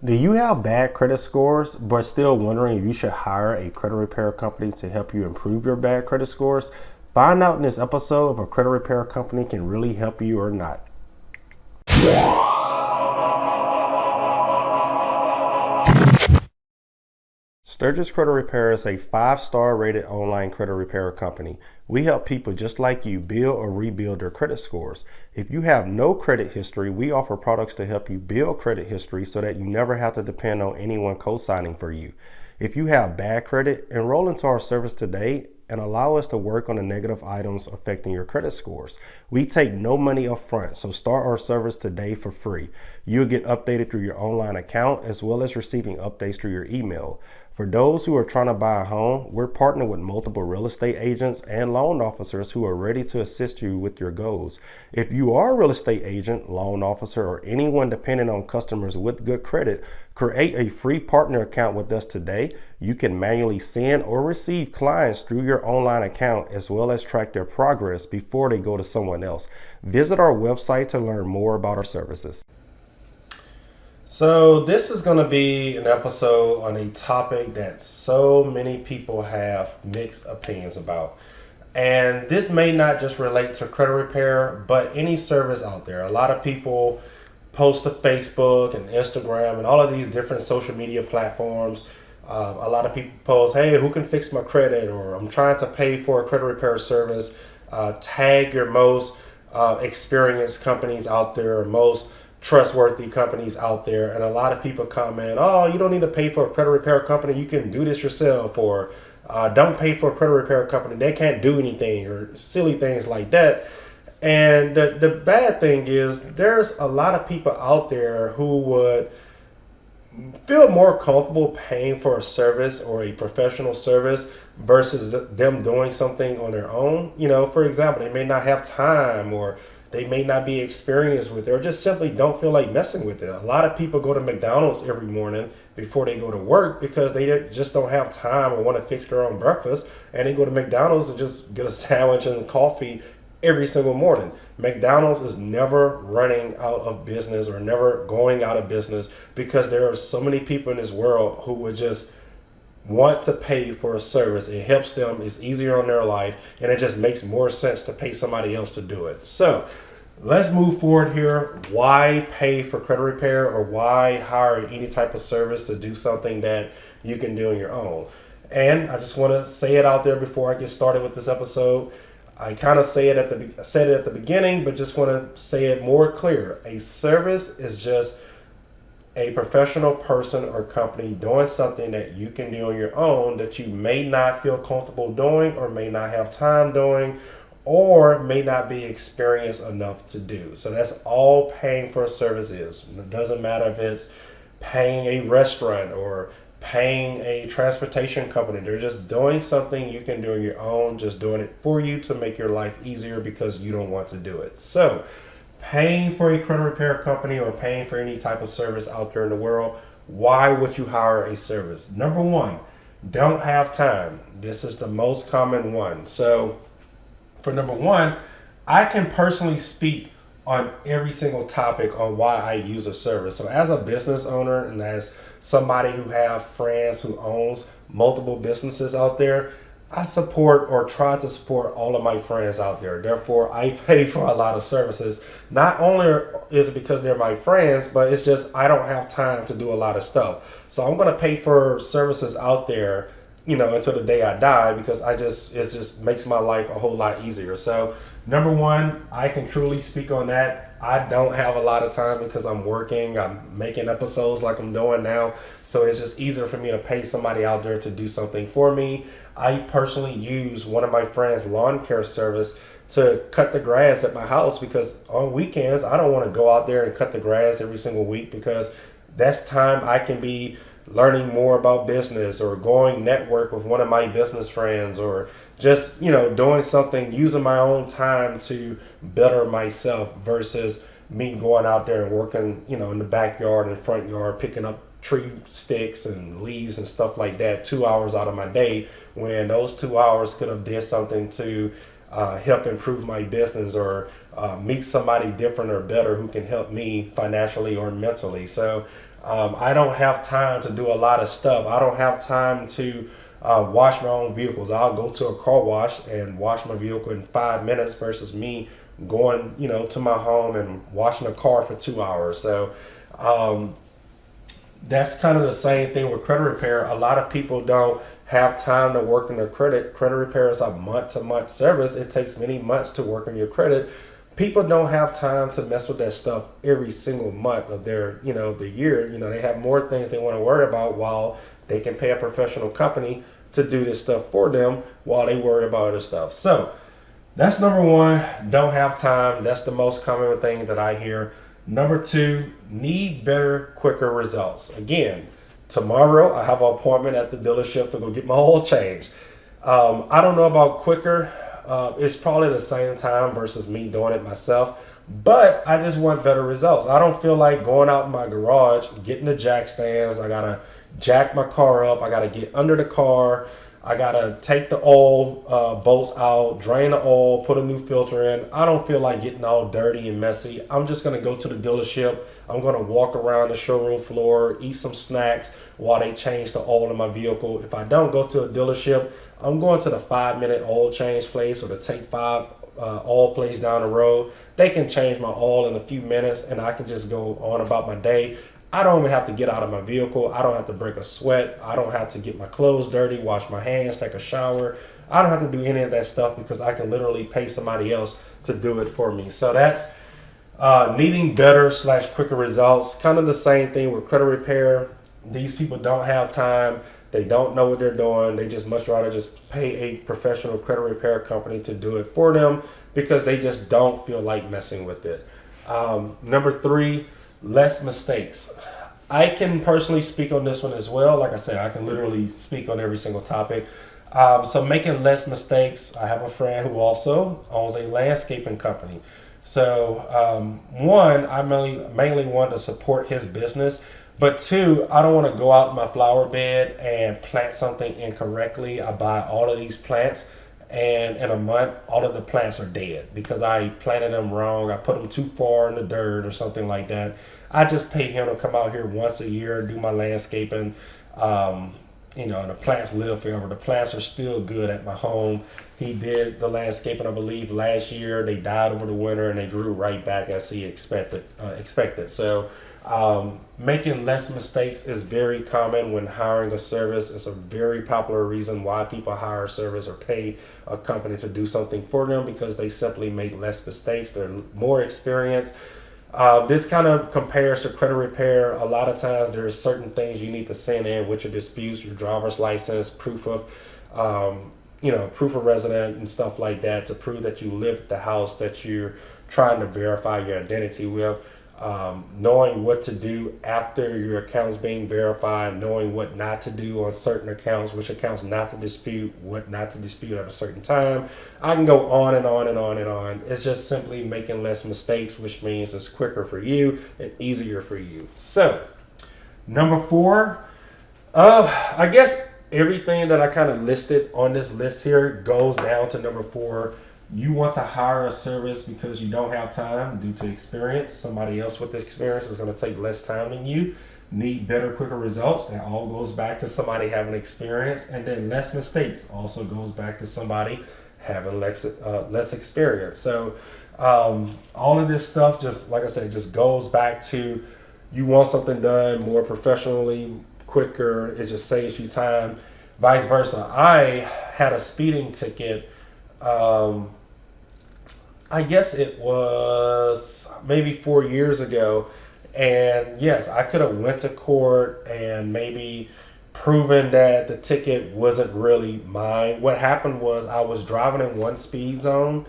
Do you have bad credit scores but still wondering if you should hire a credit repair company to help you improve your bad credit scores? Find out in this episode if a credit repair company can really help you or not. Sturgis Credit Repair is a 5-star rated online credit repair company. We help people just like you build or rebuild their credit scores. If you have no credit history, we offer products to help you build credit history so that you never have to depend on anyone co-signing for you. If you have bad credit, enroll into our service today and allow us to work on the negative items affecting your credit scores. We take no money up front, so start our service today for free. You'll get updated through your online account as well as receiving updates through your email. For those who are trying to buy a home, we're partnered with multiple real estate agents and loan officers who are ready to assist you with your goals. If you are a real estate agent, loan officer, or anyone dependent on customers with good credit, create a free partner account with us today. You can manually send or receive clients through your online account as well as track their progress before they go to someone else. Visit our website to learn more about our services. So this is going to be an episode on a topic that so many people have mixed opinions about. And this may not just relate to credit repair, but any service out there. A lot of people post to Facebook and Instagram and all of these different social media platforms. A lot of people post, hey, who can fix my credit? Or I'm trying to pay for a credit repair service. Tag your most experienced companies out there, most trustworthy companies out there, and a lot of people comment, oh, you don't need to pay for a credit repair company, you can do this yourself, or don't pay for a credit repair company, they can't do anything, or silly things like that. And the bad thing is there's a lot of people out there who would feel more comfortable paying for a service or a professional service versus them doing something on their own. You know, for example, they may not have time, or they may not be experienced with it, or just simply don't feel like messing with it. A lot of people go to McDonald's every morning before they go to work because they just don't have time or want to fix their own breakfast, and they go to McDonald's and just get a sandwich and coffee every single morning. McDonald's is never running out of business or never going out of business because there are so many people in this world who would just want to pay for a service. It helps them, it's easier on their life, and it just makes more sense to pay somebody else to do it. So let's move forward here. Why pay for credit repair, or why hire any type of service to do something that you can do on your own? And I just want to say it out there before I get started with this episode. I kind of said it at the beginning, but just want to say it more clear. A service is just a professional person or company doing something that you can do on your own that you may not feel comfortable doing, or may not have time doing, or may not be experienced enough to do. So that's all paying for a service is. It doesn't matter if it's paying a restaurant or paying a transportation company. They're just doing something you can do on your own, just doing it for you to make your life easier because you don't want to do it. So paying for a credit repair company or paying for any type of service out there in the world, why would you hire a service? Number one, don't have time. This is the most common one. So for number one, I can personally speak on every single topic on why I use a service. So as a business owner and as somebody who have friends who owns multiple businesses out there, I support or try to support all of my friends out there. Therefore, I pay for a lot of services. Not only is it because they're my friends, but it's just I don't have time to do a lot of stuff. So I'm going to pay for services out there, you know, until the day I die, because it just makes my life a whole lot easier. So number one, I can truly speak on that. I don't have a lot of time because I'm working, I'm making episodes like I'm doing now. So it's just easier for me to pay somebody out there to do something for me. I personally use one of my friends' lawn care service to cut the grass at my house, because on weekends, I don't want to go out there and cut the grass every single week, because that's time I can be learning more about business, or going network with one of my business friends, or just, you know, doing something, using my own time to better myself versus me going out there and working, you know, in the backyard and front yard, picking up tree sticks and leaves and stuff like that 2 hours out of my day, when those 2 hours could have did something to help improve my business, or meet somebody different or better who can help me financially or mentally. So I don't have time to do a lot of stuff. I don't have time to wash my own vehicles. I'll go to a car wash and wash my vehicle in 5 minutes versus me going, to my home and washing a car for 2 hours. So that's kind of the same thing with credit repair. A lot of people don't have time to work on their credit. Credit repair is a month-to-month service. It takes many months to work on your credit. People don't have time to mess with that stuff every single month of their, the year. They have more things they want to worry about while they can pay a professional company to do this stuff for them while they worry about other stuff. So that's number one, don't have time. That's the most common thing that I hear. Number two, need better, quicker results. Again, tomorrow I have an appointment at the dealership to go get my oil changed. I don't know about quicker. It's probably the same time versus me doing it myself, but I just want better results. I don't feel like going out in my garage, getting the jack stands. I gotta jack my car up. I gotta get under the car. I gotta take the oil bolts out, drain the oil, put a new filter in. I don't feel like getting all dirty and messy. I'm just gonna go to the dealership. I'm gonna walk around the showroom floor, eat some snacks while they change the oil in my vehicle. If I don't go to a dealership, I'm going to the 5-minute oil change place or the Take 5 oil place down the road. They can change my oil in a few minutes and I can just go on about my day. I don't even have to get out of my vehicle. I don't have to break a sweat. I don't have to get my clothes dirty, wash my hands, take a shower. I don't have to do any of that stuff because I can literally pay somebody else to do it for me. So that's needing better / quicker results. Kind of the same thing with credit repair. These people don't have time. They don't know what they're doing. They just much rather just pay a professional credit repair company to do it for them because they just don't feel like messing with it. Number three, less mistakes. I can personally speak on this one as well. Like I said, I can literally speak on every single topic. So making less mistakes. I have a friend who also owns a landscaping company. So one, I mainly want to support his business. But two, I don't want to go out in my flower bed and plant something incorrectly. I buy all of these plants and in a month, all of the plants are dead because I planted them wrong. I put them too far in the dirt or something like that. I just pay him to come out here once a year, do my landscaping. And the plants live forever. The plants are still good at my home. He did the landscaping, I believe, last year. They died over the winter and they grew right back as he expected. So making less mistakes is very common when hiring a service. It's a very popular reason why people hire a service or pay a company to do something for them because they simply make less mistakes. They're more experienced. This kind of compares to credit repair. A lot of times there are certain things you need to send in with your disputes, your driver's license, proof of resident and stuff like that to prove that you live at the house that you're trying to verify your identity with. Knowing what to do after your account's being verified, knowing what not to do on certain accounts, which accounts not to dispute, what not to dispute at a certain time. I can go on and on and on and on. It's just simply making less mistakes, which means it's quicker for you and easier for you. So, number four, I guess everything that I kind of listed on this list here goes down to number four. You want to hire a service because you don't have time due to experience. Somebody else with experience is going to take less time than you. Need better, quicker results. That all goes back to somebody having experience. And then less mistakes also goes back to somebody having less experience. So all of this stuff, just like I said, just goes back to you want something done more professionally, quicker. It just saves you time. Vice versa. I had a speeding ticket. I guess it was maybe 4 years ago. And yes, I could have went to court and maybe proven that the ticket wasn't really mine. What happened was I was driving in one speed zone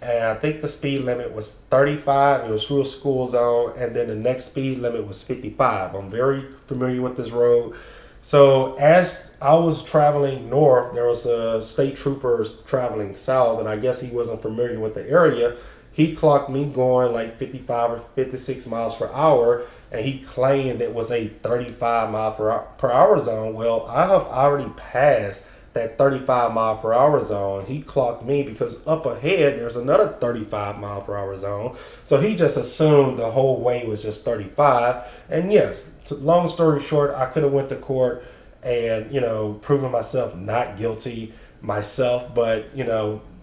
and I think the speed limit was 35. It was through a school zone. And then the next speed limit was 55. I'm very familiar with this road. So as I was traveling north, there was a state trooper traveling south, and I guess he wasn't familiar with the area. He clocked me going like 55 or 56 miles per hour, and he claimed it was a 35 mile per hour zone. Well, I have already passed that 35 mile per hour zone. He clocked me because up ahead there's another 35 mile per hour zone. So he just assumed the whole way was just 35. And yes, long story short, I could have went to court and, proven myself not guilty myself, but,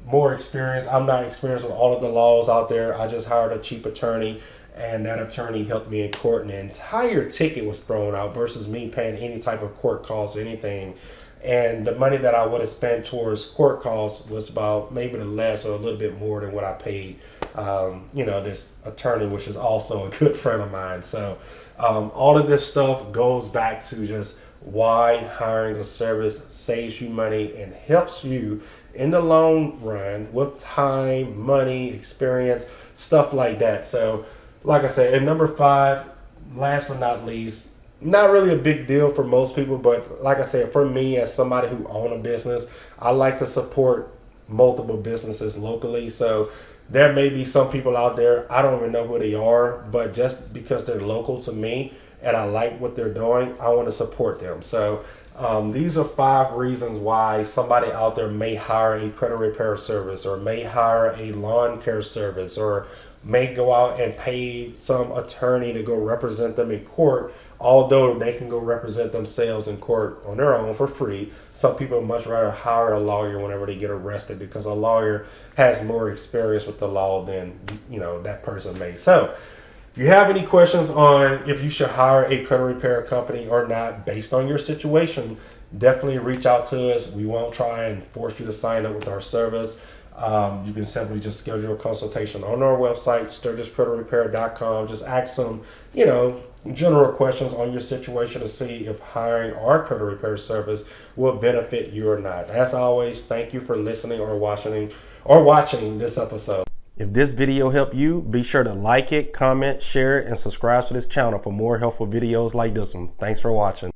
more experience. I'm not experienced with all of the laws out there. I just hired a cheap attorney, and that attorney helped me in court, and the entire ticket was thrown out versus me paying any type of court costs or anything. And the money that I would have spent towards court costs was about maybe the less or a little bit more than what I paid, this attorney, which is also a good friend of mine. So all of this stuff goes back to just why hiring a service saves you money and helps you in the long run with time, money, experience, stuff like that. So like I said, at number 5, last but not least, not really a big deal for most people, but like I said, for me as somebody who own a business, I like to support multiple businesses locally. So there may be some people out there, I don't even know who they are, but just because they're local to me and I like what they're doing, I want to support them. So these are 5 reasons why somebody out there may hire a credit repair service or may hire a lawn care service or may go out and pay some attorney to go represent them in court, although they can go represent themselves in court on their own for free. Some people much rather hire a lawyer whenever they get arrested because a lawyer has more experience with the law than that person may. So if you have any questions on if you should hire a credit repair company or not based on your situation, definitely reach out to us. We won't try and force you to sign up with our service. You can simply just schedule a consultation on our website, sturgiscreditrepair.com. Just ask some, general questions on your situation to see if hiring our credit repair service will benefit you or not. As always, thank you for listening or watching this episode. If this video helped you, be sure to like it, comment, share it, and subscribe to this channel for more helpful videos like this one. Thanks for watching.